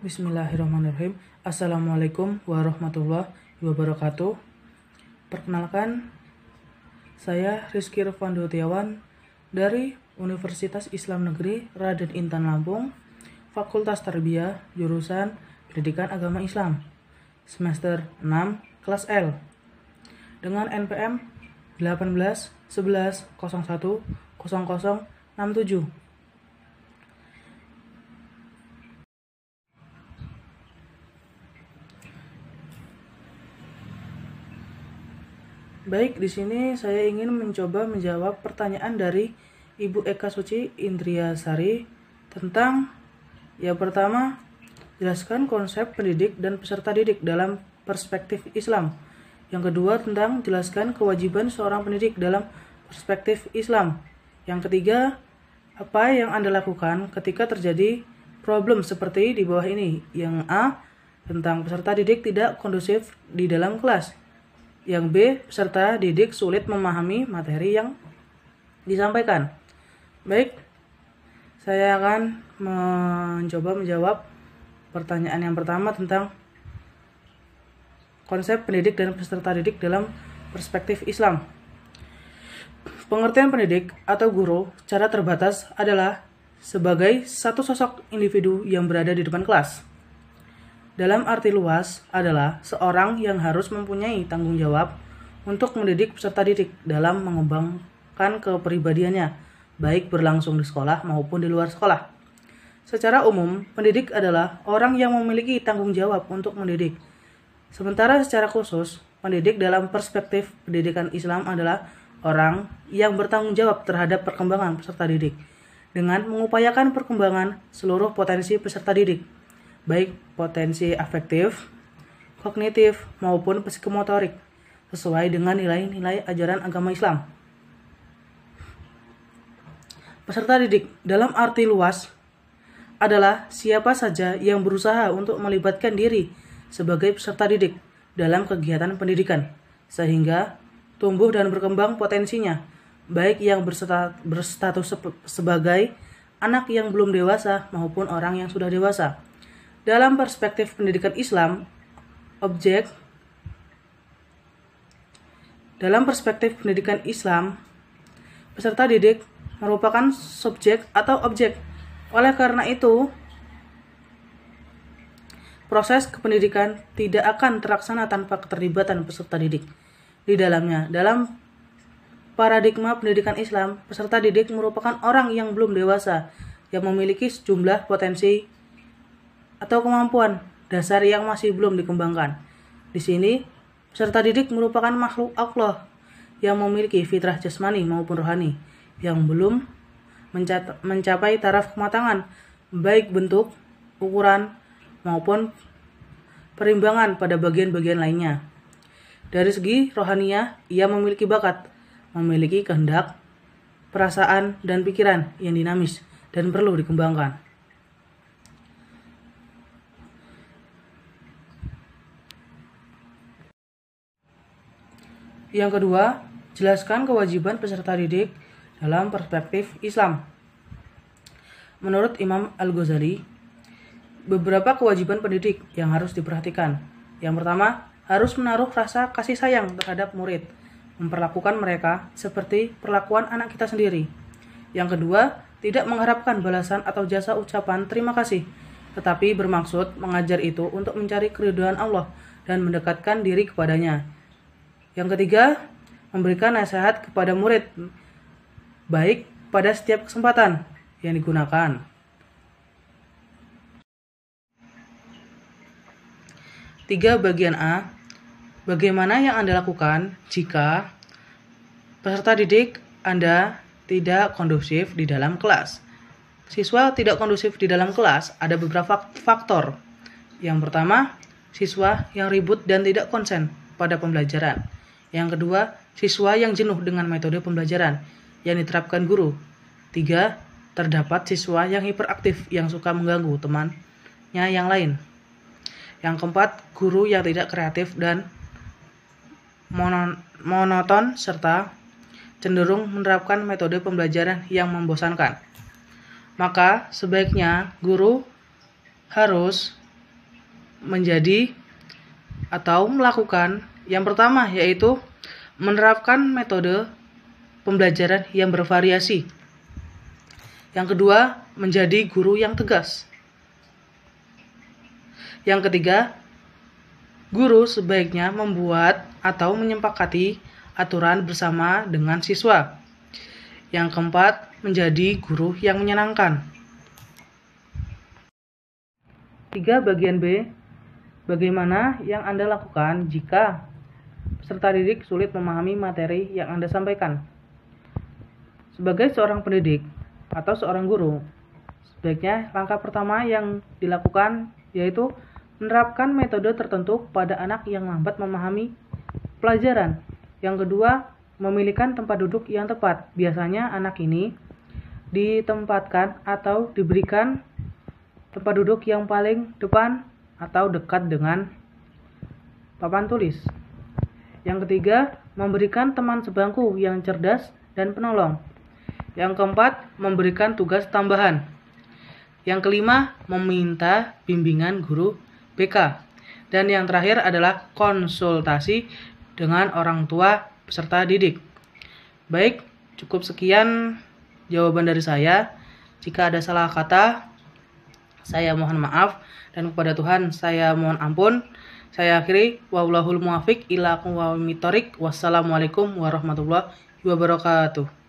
Bismillahirrahmanirrahim. Assalamualaikum warahmatullahi wabarakatuh. Perkenalkan, saya Rizky Revando Tiawan dari Universitas Islam Negeri Raden Intan Lampung, Fakultas Tarbiyah, jurusan Pendidikan Agama Islam, semester 6, kelas L, dengan NPM 18 11 01 0067. Baik, di sini saya ingin mencoba menjawab pertanyaan dari Ibu Eka Suci Indriasari tentang yang pertama, jelaskan konsep pendidik dan peserta didik dalam perspektif Islam. Yang kedua, tentang jelaskan kewajiban seorang pendidik dalam perspektif Islam. Yang ketiga, apa yang Anda lakukan ketika terjadi problem seperti di bawah ini. Yang A, tentang peserta didik tidak kondusif di dalam kelas. Yang B, peserta didik sulit memahami materi yang disampaikan. Baik, saya akan mencoba menjawab pertanyaan yang pertama tentang konsep pendidik dan peserta didik dalam perspektif Islam. Pengertian pendidik atau guru secara terbatas adalah sebagai satu sosok individu yang berada di depan kelas. Dalam arti luas adalah seorang yang harus mempunyai tanggung jawab untuk mendidik peserta didik dalam mengembangkan kepribadiannya, baik berlangsung di sekolah maupun di luar sekolah. Secara umum, pendidik adalah orang yang memiliki tanggung jawab untuk mendidik. Sementara secara khusus, pendidik dalam perspektif pendidikan Islam adalah orang yang bertanggung jawab terhadap perkembangan peserta didik dengan mengupayakan perkembangan seluruh potensi peserta didik, baik potensi afektif, kognitif, maupun psikomotorik, sesuai dengan nilai-nilai ajaran agama Islam. Peserta didik dalam arti luas adalah siapa saja yang berusaha untuk melibatkan diri sebagai peserta didik dalam kegiatan pendidikan, sehingga tumbuh dan berkembang potensinya, baik yang berstatus sebagai anak yang belum dewasa maupun orang yang sudah dewasa. Dalam perspektif pendidikan Islam, peserta didik merupakan subjek atau objek. Oleh karena itu, proses kependidikan tidak akan terlaksana tanpa keterlibatan peserta didik di dalamnya. Dalam paradigma pendidikan Islam, peserta didik merupakan orang yang belum dewasa, yang memiliki sejumlah potensi atau kemampuan dasar yang masih belum dikembangkan. Di sini, peserta didik merupakan makhluk Allah yang memiliki fitrah jasmani maupun rohani yang belum mencapai taraf kematangan, baik bentuk, ukuran, maupun perimbangan pada bagian-bagian lainnya. Dari segi rohaniah, ia memiliki bakat, memiliki kehendak, perasaan, dan pikiran yang dinamis dan perlu dikembangkan. Yang kedua, jelaskan kewajiban peserta didik dalam perspektif Islam. Menurut Imam Al-Ghazali, beberapa kewajiban pendidik yang harus diperhatikan. Yang pertama, harus menaruh rasa kasih sayang terhadap murid, memperlakukan mereka seperti perlakuan anak kita sendiri. Yang kedua, tidak mengharapkan balasan atau jasa ucapan terima kasih, tetapi bermaksud mengajar itu untuk mencari keridhaan Allah dan mendekatkan diri kepadanya. Yang ketiga, memberikan nasihat kepada murid, baik pada setiap kesempatan yang digunakan. Tiga, bagian A. Bagaimana yang Anda lakukan jika peserta didik Anda tidak kondusif di dalam kelas? Siswa tidak kondusif di dalam kelas ada beberapa faktor. Yang pertama, siswa yang ribut dan tidak konsen pada pembelajaran. Yang kedua, siswa yang jenuh dengan metode pembelajaran yang diterapkan guru. 3, terdapat siswa yang hiperaktif yang suka mengganggu temannya yang lain. Yang keempat, guru yang tidak kreatif dan monoton serta cenderung menerapkan metode pembelajaran yang membosankan. Maka sebaiknya guru harus menjadi atau melakukan yang pertama, yaitu menerapkan metode pembelajaran yang bervariasi. Yang kedua, menjadi guru yang tegas. Yang ketiga, guru sebaiknya membuat atau menyepakati aturan bersama dengan siswa. Yang keempat, menjadi guru yang menyenangkan. 3. Bagian B. Bagaimana yang Anda lakukan jika peserta didik sulit memahami materi yang Anda sampaikan? Sebagai seorang pendidik atau seorang guru, sebaiknya langkah pertama yang dilakukan yaitu menerapkan metode tertentu pada anak yang lambat memahami pelajaran. Yang kedua, memilihkan tempat duduk yang tepat. Biasanya anak ini ditempatkan atau diberikan tempat duduk yang paling depan atau dekat dengan papan tulis. Yang ketiga, memberikan teman sebangku yang cerdas dan penolong. Yang keempat, memberikan tugas tambahan. Yang kelima, meminta bimbingan guru BK. Dan yang terakhir adalah konsultasi dengan orang tua peserta didik. Baik, cukup sekian jawaban dari saya. Jika ada salah kata, saya mohon maaf, dan kepada Tuhan saya mohon ampun. Saya akhiri, wallahul muwaffiq ila aqwamit thoriq. Wassalamualaikum warahmatullahi wabarakatuh.